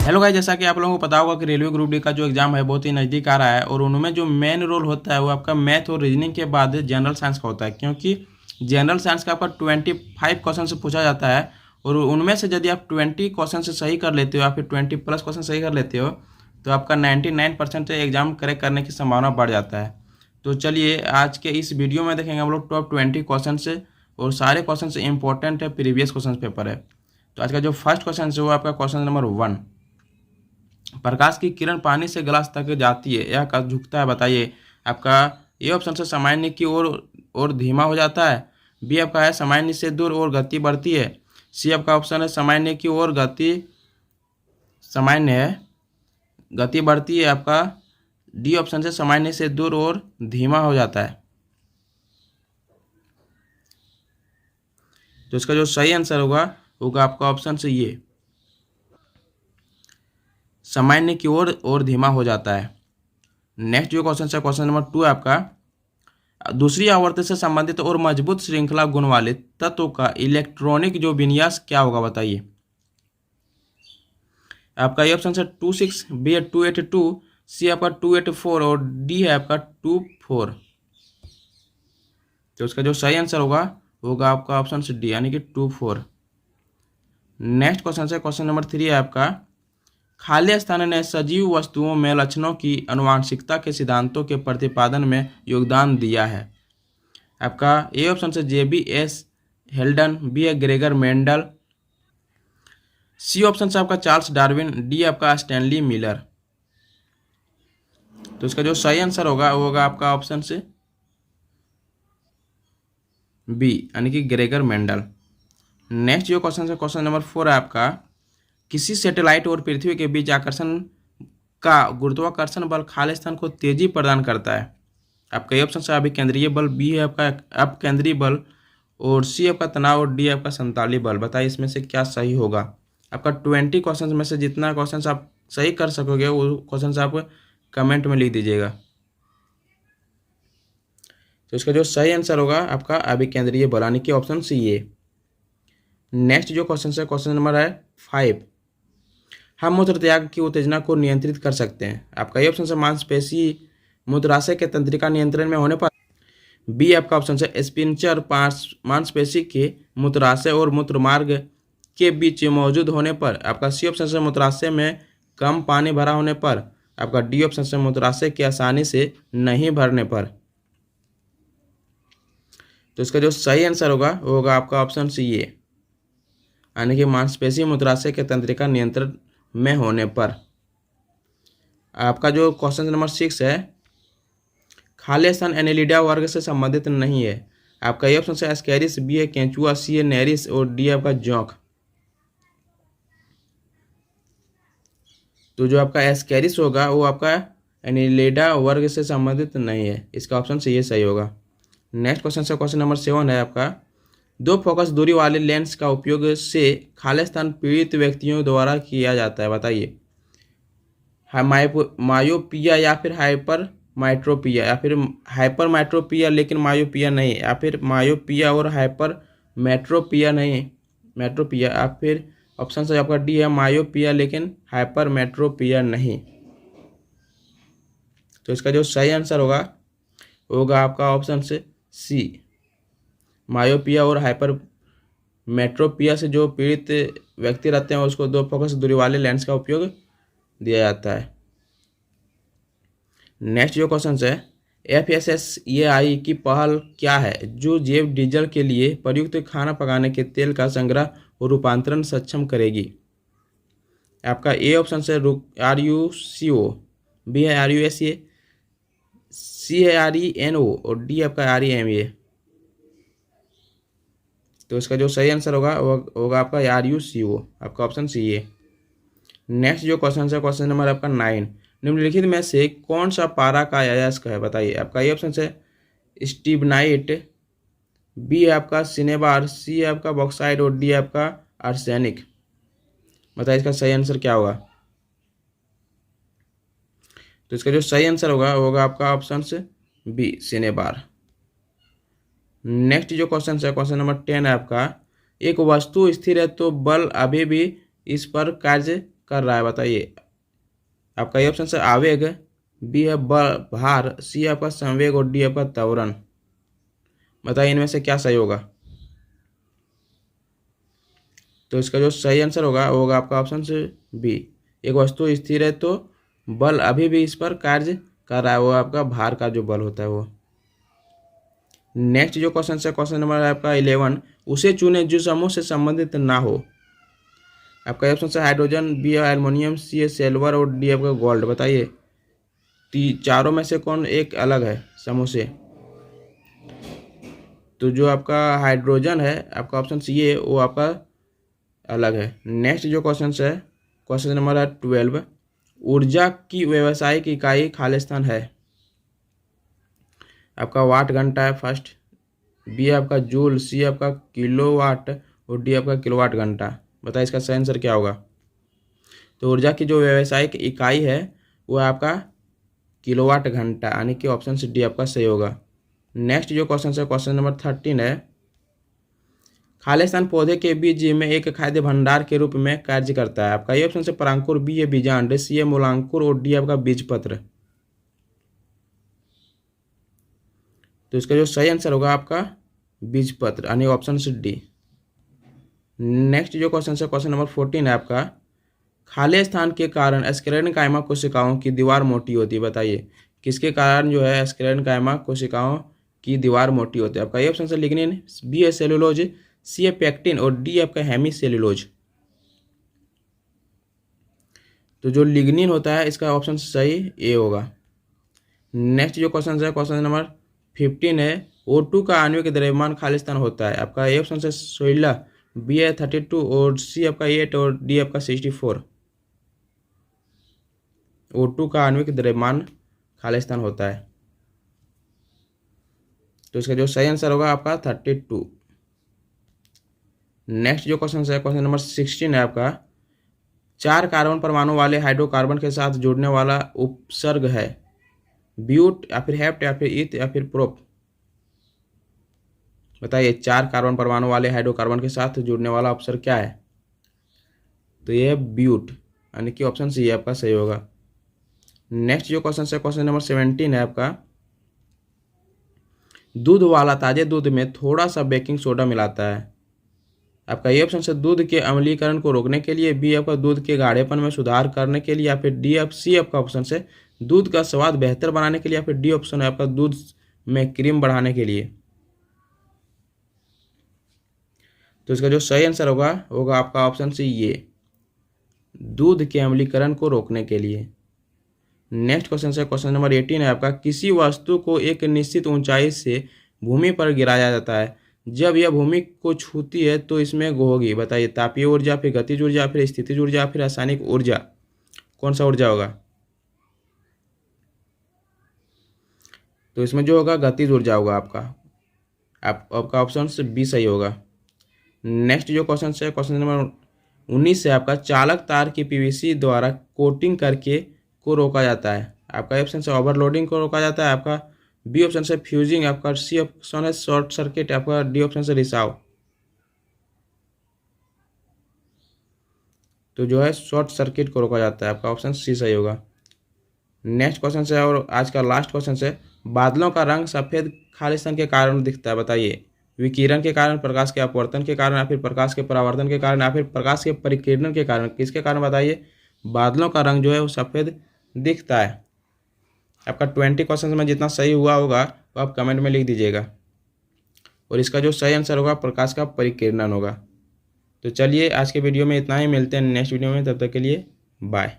Hello guys, जैसा कि आप लोगों को पता होगा कि रेलवे ग्रुप डी का जो एग्जाम है बहुत ही नज़दीक आ रहा है और उनमें जो मेन रोल होता है वो आपका मैथ और रीजनिंग के बाद जनरल साइंस का होता है, क्योंकि जनरल साइंस का आपका 25 क्वेश्चन से पूछा जाता है और उनमें से यदि आप 20 क्वेश्चन से सही कर लेते हो या फिर 20+ क्वेश्चन सही कर लेते हो तो आपका 99% एग्जाम करेक्ट करने की संभावना बढ़ जाता है। तो चलिए आज के इस वीडियो में देखेंगे हम लोग टॉप 20 क्वेश्चन से, और सारे क्वेश्चन से इंपॉर्टेंट है, प्रीवियस क्वेश्चन पेपर है। तो आज का जो फर्स्ट क्वेश्चन है वो आपका क्वेश्चन नंबर 1। प्रकाश की किरण पानी से गिलास तक जाती है, यह कब झुकता है बताइए। आपका ए ऑप्शन से सामान्य की ओर धीमा हो जाता है, बी आपका है सामान्य से दूर और गति बढ़ती है, सी आपका ऑप्शन है सामान्य की ओर सामान्य है गति बढ़ती है, आपका डी ऑप्शन से सामान्य से दूर और धीमा हो जाता है। तो इसका जो सही आंसर होगा आपका ऑप्शन से ये सामान्य की ओर और धीमा हो जाता है। नेक्स्ट जो क्वेश्चन है क्वेश्चन नंबर 2 है आपका, दूसरी आवर्ती से संबंधित और मजबूत श्रृंखला गुण वाले तत्व का इलेक्ट्रॉनिक जो विन्यास क्या होगा बताइए। आपका ये ऑप्शन है 26, बी है 282, सी आपका 284 और डी है आपका 24। तो इसका जो सही आंसर होगा आपका ऑप्शन से डी यानी कि 24। नेक्स्ट क्वेश्चन है क्वेश्चन नंबर 3 है आपका, खाली स्थान ने सजीव वस्तुओं में लक्षणों की आनुवांशिकता के सिद्धांतों के प्रतिपादन में योगदान दिया है। आपका ए ऑप्शन से JBS हेल्डन, बी है ग्रेगर मेंडल, सी ऑप्शन से आपका चार्ल्स डार्विन, डी आपका स्टैनली मिलर। तो इसका जो सही आंसर होगा आपका ऑप्शन से बी यानी कि ग्रेगर मेंडल। नेक्स्ट जो क्वेश्चन है क्वेश्चन नंबर 4 है आपका, किसी सैटेलाइट और पृथ्वी के बीच आकर्षण का गुरुत्वाकर्षण बल खाली स्थान को तेजी प्रदान करता है। आपका ये ऑप्शन से अभिकेंद्रीय बल, बी है आपका अपकेंद्रीय बल और सी आपका तनाव और डी आपका संताली बल। बताइए इसमें से क्या सही होगा। आपका 20 क्वेश्चन में से जितना क्वेश्चन आप सही कर सकोगे वो क्वेश्चन आप कमेंट में लिख दीजिएगा। तो इसका जो सही आंसर होगा आपका अभिकेंद्रीय बल यानी कि ऑप्शन सी ये। नेक्स्ट जो क्वेश्चन है क्वेश्चन नंबर है 5, हम मूत्र त्याग की उत्तेजना को नियंत्रित कर सकते हैं। आपका ये ऑप्शन है मांसपेशी मूत्राशय के तंत्रिका नियंत्रण में होने पर, बी आपका ऑप्शन है स्पिंचर मांसपेशी के मूत्राशय और मूत्रमार्ग के बीच मौजूद होने पर, आपका सी ऑप्शन है मूत्राशय में कम पानी भरा होने पर, आपका डी ऑप्शन है मूत्राशय के आसानी से नहीं भरने पर। तो इसका जो सही आंसर होगा आपका ऑप्शन सी ये यानी कि मांसपेशी मूत्राशय के तंत्रिका नियंत्रण में होने पर। आपका जो क्वेश्चन नंबर 6 है, खाली स्थान एनेलिडा वर्ग से संबंधित नहीं है। आपका ये ऑप्शन है एस्केरिस, बी है केंचुआ, सी है नेरिस और डी आपका जोंक। तो जो आपका एस्केरिस होगा वो आपका एनेलिडा वर्ग से संबंधित नहीं है, इसका ऑप्शन से ये सही होगा। नेक्स्ट क्वेश्चन है क्वेश्चन नंबर 7 है आपका, दो फोकस दूरी वाले लेंस का उपयोग से खाली स्थान पीड़ित व्यक्तियों द्वारा किया जाता है बताइए। मायोपिया या फिर हाइपर माइट्रोपिया या फिर हाइपर माइट्रोपिया लेकिन मायोपिया नहीं, या फिर मायोपिया और हाइपर मेट्रोपिया नहीं मेट्रोपिया, या फिर ऑप्शन से आपका डी है मायोपिया लेकिन हाइपर मेट्रोपिया नहीं। तो इसका जो सही आंसर होगा आपका ऑप्शन से सी, मायोपिया और हाइपर मेट्रोपिया से जो पीड़ित व्यक्ति रहते हैं उसको दो फोकस दूरी वाले लेंस का उपयोग दिया जाता है। नेक्स्ट जो क्वेश्चन है, FSSAI की पहल क्या है जो जैव डीजल के लिए प्रयुक्त खाना पकाने के तेल का संग्रह और रूपांतरण सक्षम करेगी। आपका ए ऑप्शन से RUCO, बी है RUSA, सी है RENO और डी आपका REMA। तो इसका जो सही आंसर होगा आपका RUCO, आपका ऑप्शन सी है। नेक्स्ट जो क्वेश्चन है क्वेश्चन नंबर आपका 9, निम्नलिखित में से कौन सा पारा का अयस्क है बताइए। आपका ये ऑप्शन है स्टिबनाइट, बी है आपका सिनेबार, सी है आपका बॉक्साइड और डी आपका आर्सेनिक। बताइए इसका सही आंसर क्या होगा। तो इसका जो सही आंसर होगा आपका ऑप्शन से बी सिनेबार। नेक्स्ट जो क्वेश्चन है क्वेश्चन नंबर 10 है आपका, एक वस्तु स्थिर है तो बल अभी भी इस पर कार्य कर रहा है, बताइए। आपका ये ऑप्शन है आवेग, बी है भार, सी आपका संवेग और डी आपका त्वरण। बताइए इनमें से क्या सही होगा। तो इसका जो सही आंसर होगा वो होगा आपका ऑप्शन से बी। एक वस्तु स्थिर है तो बल अभी भी इस पर कार्य कर रहा है, वो आपका भार का जो बल होता है वो। नेक्स्ट जो क्वेश्चन है, क्वेश्चन नंबर आपका 11, उसे चुने जो समूह से संबंधित ना हो। आपका ऑप्शन है हाइड्रोजन, बी है एल्युमिनियम, सी है सिल्वर और डी आपका गोल्ड। बताइए चारों में से कौन एक अलग है समूह से। तो जो आपका हाइड्रोजन है, आपका ऑप्शन सी है, वो आपका अलग है। नेक्स्ट जो क्वेश्चन है, क्वेश्चन नंबर है 12, ऊर्जा की व्यावसायिक इकाई खालिस्तान है। आपका वाट घंटा है फर्स्ट, बी आपका जूल, सी आपका किलोवाट और डी आपका किलोवाट घंटा। बताइए इसका सही आंसर क्या होगा। तो ऊर्जा की जो व्यावसायिक इकाई है वो आपका किलोवाट घंटा, यानी कि ऑप्शन सी डी आपका सही होगा। नेक्स्ट जो क्वेश्चन है, क्वेश्चन नंबर 13 है, खालिस्तान पौधे के बीज में एक खाद्य भंडार के रूप में कार्य करता है। आपका ये ऑप्शन से परांकुर, बी है बीजांड, सी है मूलांकुर और डी आपका बीजपत्र। तो इसका जो सही आंसर होगा आपका बीजपत्र, यानी ऑप्शन से डी। नेक्स्ट जो क्वेश्चन है, क्वेश्चन नंबर 14 है आपका, खाली स्थान के कारण स्क्लेरन कायमा कोशिकाओं की दीवार मोटी होती है। बताइए किसके कारण जो है स्क्लेरन कायमा कोशिकाओं की दीवार मोटी होती है। आपका ये ऑप्शन है लिग्निन, बी है सेलुलोज, सी है पेक्टिन और डी आपका हेमी सेलुलोज। तो जो लिग्निन होता है इसका ऑप्शन सही ए होगा। नेक्स्ट जो क्वेश्चन है, क्वेश्चन नंबर 15 है, O2 का आणविक द्रव्यमान खालिस्तान होता है। आपका ए ऑप्शन है 16, बी है 32 और सी आपका 8 और डी आपका 64। O2 का आणविक द्रव्यमान खालिस्तान होता है। तो इसका जो सही आंसर होगा आपका 32। नेक्स्ट जो क्वेश्चन है, क्वेश्चन नंबर 16 है आपका, 4 कार्बन परमाणु वाले हाइड्रोकार्बन के साथ जुड़ने वाला उपसर्ग है, ब्यूट या फिर हेप्ट या फिर ईथ या फिर प्रोप। बताइए 4 कार्बन परमाणु वाले हाइड्रोकार्बन के साथ जुड़ने वाला उपसर्ग क्या है। तो ये है ब्यूट, यानी कि ऑप्शन सी आपका सही होगा। नेक्स्ट जो क्वेश्चन है, क्वेश्चन नंबर 17 है आपका, दूध वाला ताजे दूध में थोड़ा सा बेकिंग सोडा मिलाता है। आपका ये ऑप्शन है दूध के अम्लीकरण को रोकने के लिए, बी आपका दूध के गाढ़ेपन में सुधार करने के लिए, या फिर डी सी आपका ऑप्शन है दूध का स्वाद बेहतर बनाने के लिए, या फिर डी ऑप्शन है आपका दूध में क्रीम बढ़ाने के लिए। तो इसका जो सही आंसर होगा आपका ऑप्शन सी ये, दूध के अम्लीकरण को रोकने के लिए। नेक्स्ट क्वेश्चन है, क्वेश्चन नंबर 18 है आपका, किसी वस्तु को एक निश्चित ऊंचाई से भूमि पर गिराया जाता है, जब यह भूमि को छूती है तो इसमें होगी। बताइए तापीय ऊर्जा, फिर गतिज ऊर्जा, फिर स्थितिज ऊर्जा, फिर रासायनिक ऊर्जा, कौन सा ऊर्जा होगा। तो इसमें जो होगा गतिज ऊर्जा होगा आपका ऑप्शन से बी सही होगा। नेक्स्ट जो क्वेश्चन है, क्वेश्चन नंबर 19 है आपका, चालक तार की पीवीसी द्वारा कोटिंग करके को रोका जाता है। आपका ऑप्शन से ओवरलोडिंग को रोका जाता है, आपका बी ऑप्शन से फ्यूजिंग, आपका सी ऑप्शन है शॉर्ट सर्किट, आपका डी ऑप्शन से रिसाव। तो जो है शॉर्ट सर्किट को रोका जाता है, आपका ऑप्शन सी सही होगा। नेक्स्ट क्वेश्चन है और आज का लास्ट क्वेश्चन है, बादलों का रंग सफ़ेद खालिस्तान के कारण दिखता है। बताइए विकिरण के कारण, प्रकाश के अपवर्तन के कारण, या फिर प्रकाश के परावर्तन के कारण, या फिर प्रकाश के परिकिरण के कारण, किसके कारण बताइए बादलों का रंग जो है वो सफ़ेद दिखता है। आपका 20 क्वेश्चन में जितना सही हुआ होगा वो आप कमेंट में लिख दीजिएगा, और इसका जो सही आंसर होगा प्रकाश का परिकिरण होगा। तो चलिए आज के वीडियो में इतना ही, मिलते हैं नेक्स्ट वीडियो में, तब तक के लिए बाय।